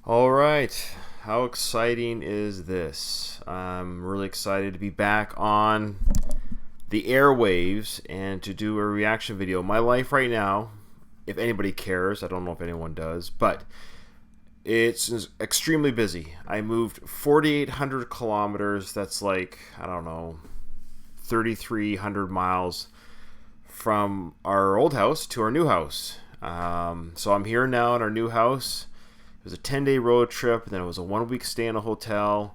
All right. How exciting is this? I'm really excited to be back on the airwaves and to do a reaction video. My life right now, if anybody cares, I don't know if anyone does, but it's extremely busy. I moved 4,800 kilometers. That's like, I don't know, 3,300 miles from our old house to our new house. So I'm here now in our new house. It was a 10-day road trip, and then it was a 1-week stay in a hotel.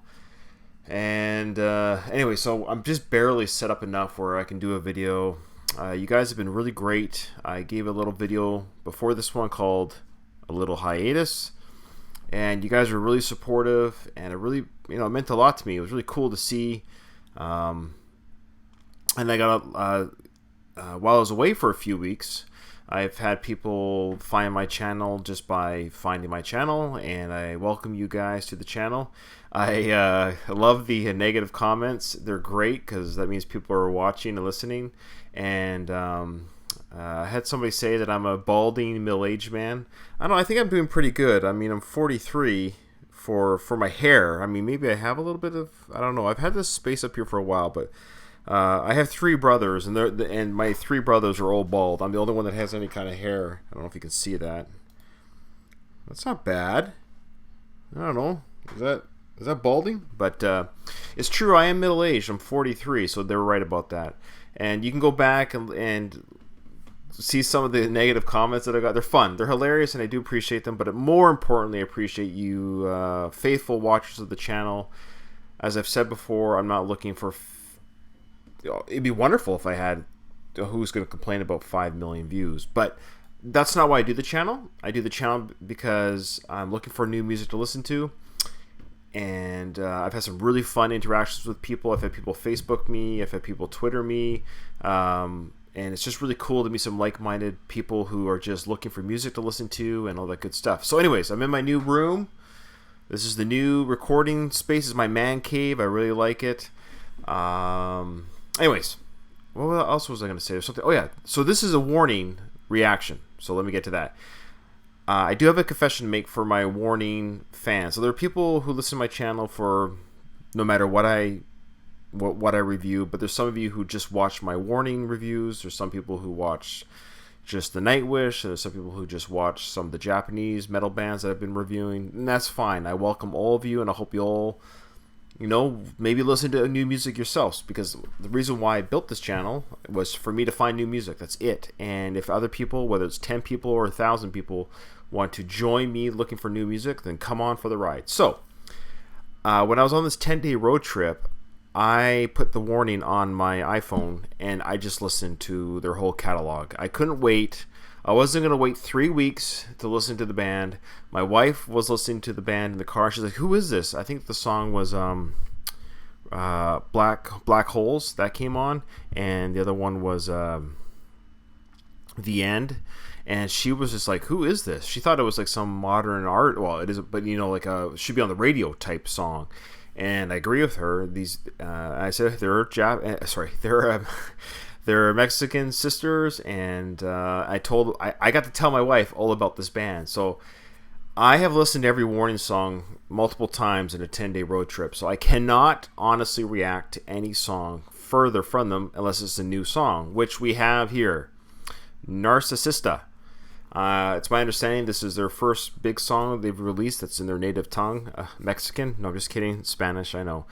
And anyway, so I'm just barely set up enough where I can do a video. You guys have been really great. I gave a little video before this one called A Little Hiatus. And you guys were really supportive, and it really, it meant a lot to me. It was really cool to see. And I got, while I was away for a few weeks, I've had people find my channel just by finding my channel, and I welcome you guys to the channel. I love the negative comments. They're great because that means people are watching and listening. And I had somebody say that I'm a balding middle-aged man. I don't know, I think I'm doing pretty good. I mean, I'm 43 for my hair. I mean, maybe I have a little bit of, I don't know. I've had this space up here for a while, but I have 3 brothers, and my 3 brothers are all bald. I'm the only one that has any kind of hair. I don't know if you can see that. That's not bad. I don't know. Is that balding? But it's true. I am middle aged. I'm 43, so they're right about that. And you can go back and see some of the negative comments that I got. They're fun. They're hilarious, and I do appreciate them. But more importantly, I appreciate you, faithful watchers of the channel. As I've said before, I'm not looking for. It'd be wonderful if I had who's going to complain about 5 million views, but that's not why I do the channel. I do the channel because I'm looking for new music to listen to, and I've had some really fun interactions with people. I've had people Facebook me, I've had people Twitter me, and it's just really cool to meet some like-minded people who are just looking for music to listen to and all that good stuff. So anyways, I'm in my new room. This is the new recording space. This is my man cave. I really like it. Anyways, what else was I going to say? There's something. Oh yeah, so this is a warning reaction. So let me get to that. I do have a confession to make for my warning fans. So there are people who listen to my channel for no matter what I review, but there's some of you who just watch my warning reviews. There's some people who watch just the Nightwish. There's some people who just watch some of the Japanese metal bands that I've been reviewing, and that's fine. I welcome all of you, and I hope you all, maybe listen to new music yourselves, because the reason why I built this channel was for me to find new music. That's it. And if other people, whether it's 10 people or 1,000 people, want to join me looking for new music, then come on for the ride. So, when I was on this 10-day road trip, I put the warning on my iPhone, and I just listened to their whole catalog. I couldn't wait. I wasn't going to wait 3 weeks to listen to the band. My wife was listening to the band in the car. She's like, who is this? I think the song was Black Holes that came on, and the other one was The End. And she was just like, who is this? She thought it was like some modern art. Well, it is, but like should be on the radio type song. And I agree with her. I said they're they're Mexican sisters, and I got to tell my wife all about this band. So I have listened to every warning song multiple times in a 10-day road trip. So I cannot honestly react to any song further from them unless it's a new song, which we have here, Narcisista. It's my understanding this is their first big song they've released that's in their native tongue, Mexican. No, I'm just kidding. Spanish, I know.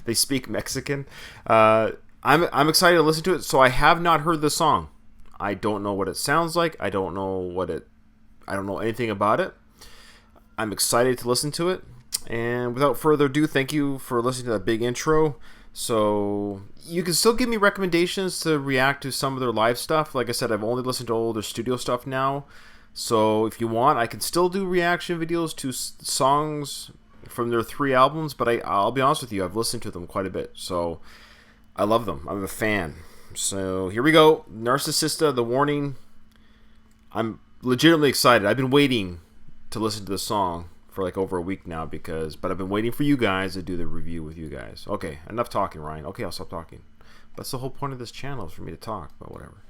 They speak Mexican. I'm excited to listen to it. So I have not heard the song. I don't know what it sounds like. I don't know anything about it. I'm excited to listen to it. And without further ado, thank you for listening to that big intro. So you can still give me recommendations to react to some of their live stuff. Like I said, I've only listened to all their studio stuff now. So if you want, I can still do reaction videos to songs from their 3 albums. But I'll be honest with you, I've listened to them quite a bit. So I love them. I'm a fan. So here we go. Narcissista, the warning. I'm legitimately excited. I've been waiting to listen to the song for like over a week now, but I've been waiting for you guys to do the review with you guys. Okay, enough talking, Ryan. Okay, I'll stop talking. That's the whole point of this channel, is for me to talk, but whatever.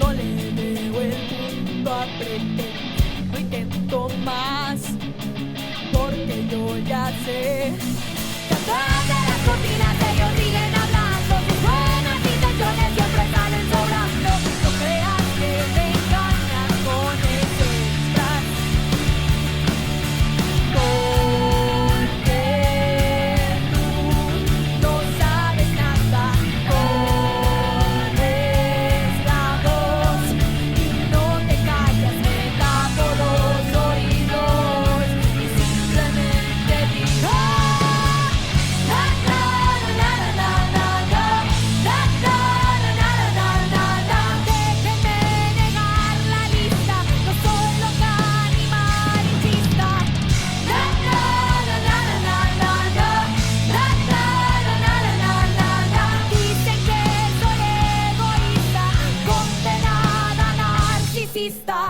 No le veo el mundo a pretender, no intento más, porque yo ya sé que atrás de las cortinas ellos siguen hablando, sus buenas intenciones siempre salen sobrando. No creas que me engañas con ese disfraz, porque tú no sabes nada. Pones la voz y no te callas, me tapo los oídos y simplemente digo la la la la la la la la la la la la la. Déjenme negar la lista, no soy loca ni malinchista. La la la la la la la la la la la la la. Dicen que soy egoísta, condenada narcisista.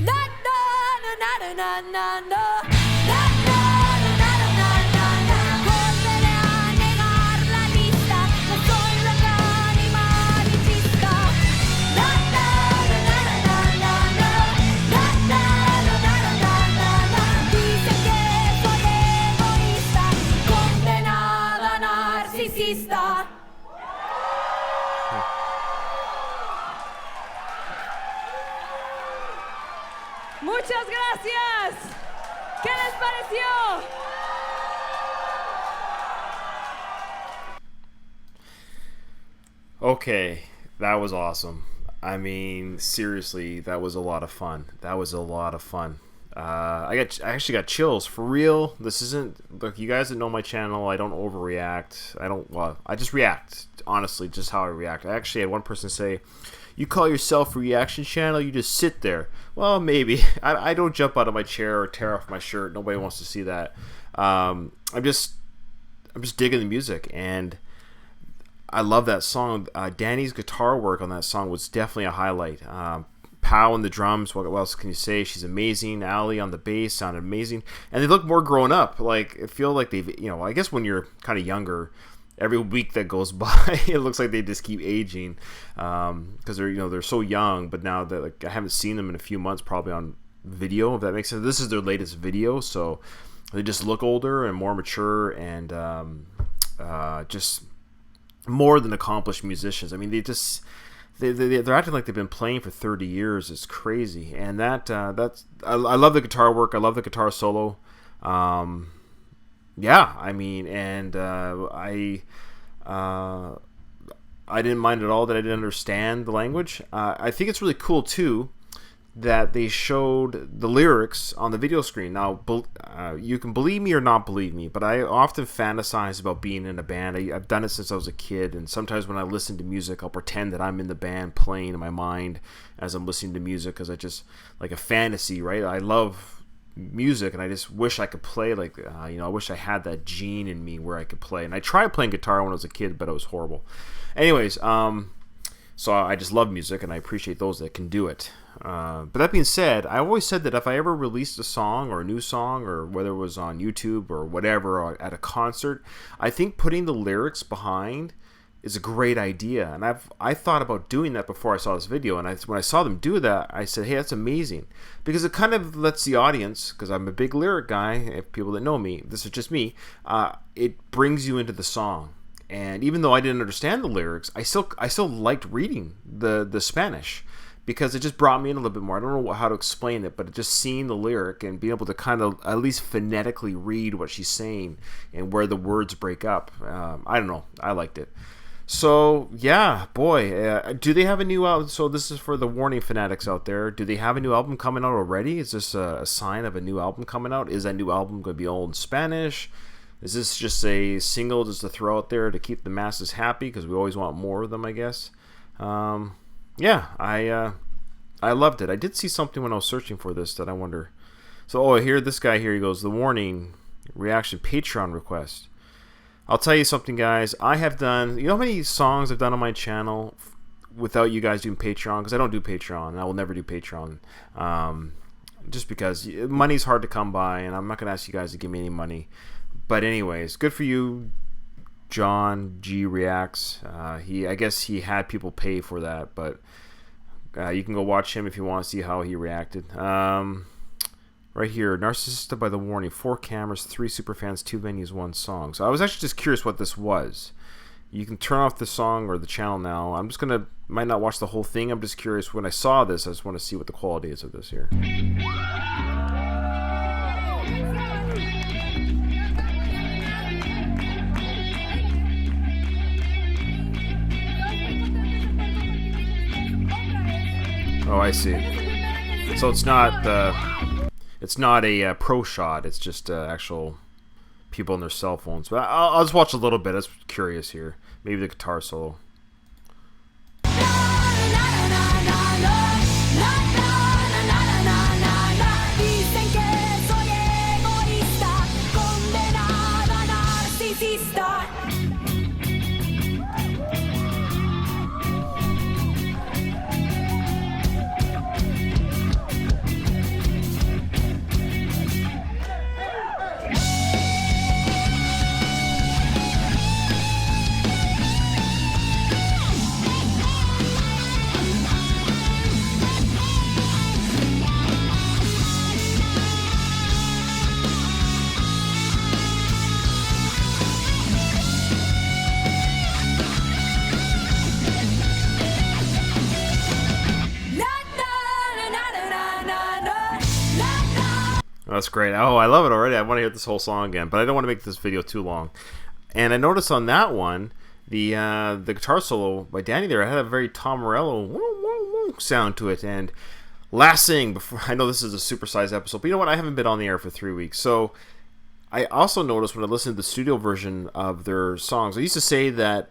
Na na na na na na na na na. Volveré a negar la lista, no soy loca ni malinchista. Na na na na na na na na na na na na. Dicen que soy egoísta, condenada narcisista. Muchas gracias. ¿Qué les pareció? Okay, that was awesome. I mean, seriously, that was a lot of fun. That was a lot of fun. I actually got chills for real. This isn't, look, you guys that know my channel, I don't overreact. I just react, honestly, just how I react. I actually had one person say, "You call yourself a reaction channel, you just sit there." Well, maybe. I don't jump out of my chair or tear off my shirt. Nobody wants to see that. I'm just digging the music, and I love that song. Danny's guitar work on that song was definitely a highlight. Pow on the drums, what else can you say? She's amazing. Ali on the bass sounded amazing, and they look more grown up. Like, I feel like they've, I guess when you're kind of younger, every week that goes by, it looks like they just keep aging, because they're so young. But now that, like, I haven't seen them in a few months, probably on video, if that makes sense. This is their latest video, so they just look older and more mature, and just more than accomplished musicians. I mean, they're acting like they've been playing for 30 years. It's crazy, and that's I love the guitar work. I love the guitar solo. Yeah, I mean, and I didn't mind at all that I didn't understand the language. I think it's really cool too that they showed the lyrics on the video screen. Now, you can believe me or not believe me, but I often fantasize about being in a band. I've done it since I was a kid, and sometimes when I listen to music, I'll pretend that I'm in the band playing in my mind as I'm listening to music, because I just, like a fantasy, right? I love music, and I just wish I could play, like, I wish I had that gene in me where I could play. And I tried playing guitar when I was a kid, but it was horrible. Anyways, so I just love music, and I appreciate those that can do it. But that being said, I always said that if I ever released a song or a new song, or whether it was on YouTube or whatever, or at a concert, I think putting the lyrics behind is a great idea. And I thought about doing that before I saw this video, and when I saw them do that, I said, hey, that's amazing, because it kind of lets the audience, because I'm a big lyric guy, if people that know me, this is just me, it brings you into the song. And even though I didn't understand the lyrics, I still liked reading the Spanish, because it just brought me in a little bit more. I don't know how to explain it, but just seeing the lyric and being able to kind of at least phonetically read what she's saying and where the words break up. I don't know. I liked it. So, yeah, boy, do they have a new album? So this is for the Warning fanatics out there. Do they have a new album coming out already? Is this a sign of a new album coming out? Is that new album going to be all in Spanish? Is this just a single just to throw out there to keep the masses happy? Because we always want more of them, I guess. Yeah, I loved it. I did see something when I was searching for this that I wonder. So, here, this guy here, he goes, the Warning reaction Patreon request. I'll tell you something, guys. I have done, you know how many songs I've done on my channel without you guys doing Patreon? Because I don't do Patreon, and I will never do Patreon. Just because money's hard to come by, and I'm not going to ask you guys to give me any money. But anyways, good for you, John G Reacts. I guess he had people pay for that, but you can go watch him if you want to see how he reacted. Right here, Narcisista by The Warning, 4 cameras, 3 superfans, 2 venues, 1 song. So I was actually just curious what this was. You can turn off the song or the channel now. I'm just gonna, might not watch the whole thing. I'm just curious. When I saw this, I just want to see what the quality is of this here. Oh, I see. So it's not a pro shot. It's just actual people on their cell phones. But I'll just watch a little bit. I was curious here. Maybe the guitar solo. That's great. Oh, I love it already. I want to hear this whole song again, but I don't want to make this video too long. And I noticed on that one, the guitar solo by Danny there had a very Tom Morello sound to it. And last thing, before, I know this is a supersized episode, but you know what? I haven't been on the air for 3 weeks. So I also noticed when I listened to the studio version of their songs, I used to say that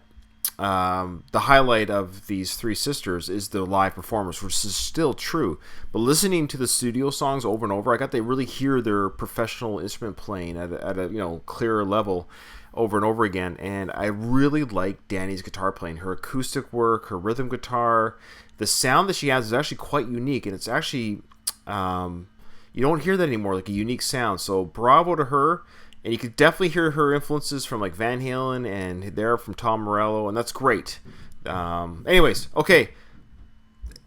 the highlight of these 3 sisters is the live performance, which is still true. But listening to the studio songs over and over, I got to really hear their professional instrument playing at a clearer level over and over again. And I really like Danny's guitar playing, her acoustic work, her rhythm guitar. The sound that she has is actually quite unique, and it's actually you don't hear that anymore, like a unique sound. So bravo to her. And you could definitely hear her influences from like Van Halen and there from Tom Morello, and that's great. Anyways, okay,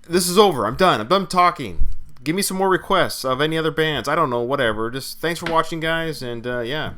this is over. I'm done. I'm done talking. Give me some more requests of any other bands. I don't know, whatever. Just thanks for watching, guys, and yeah.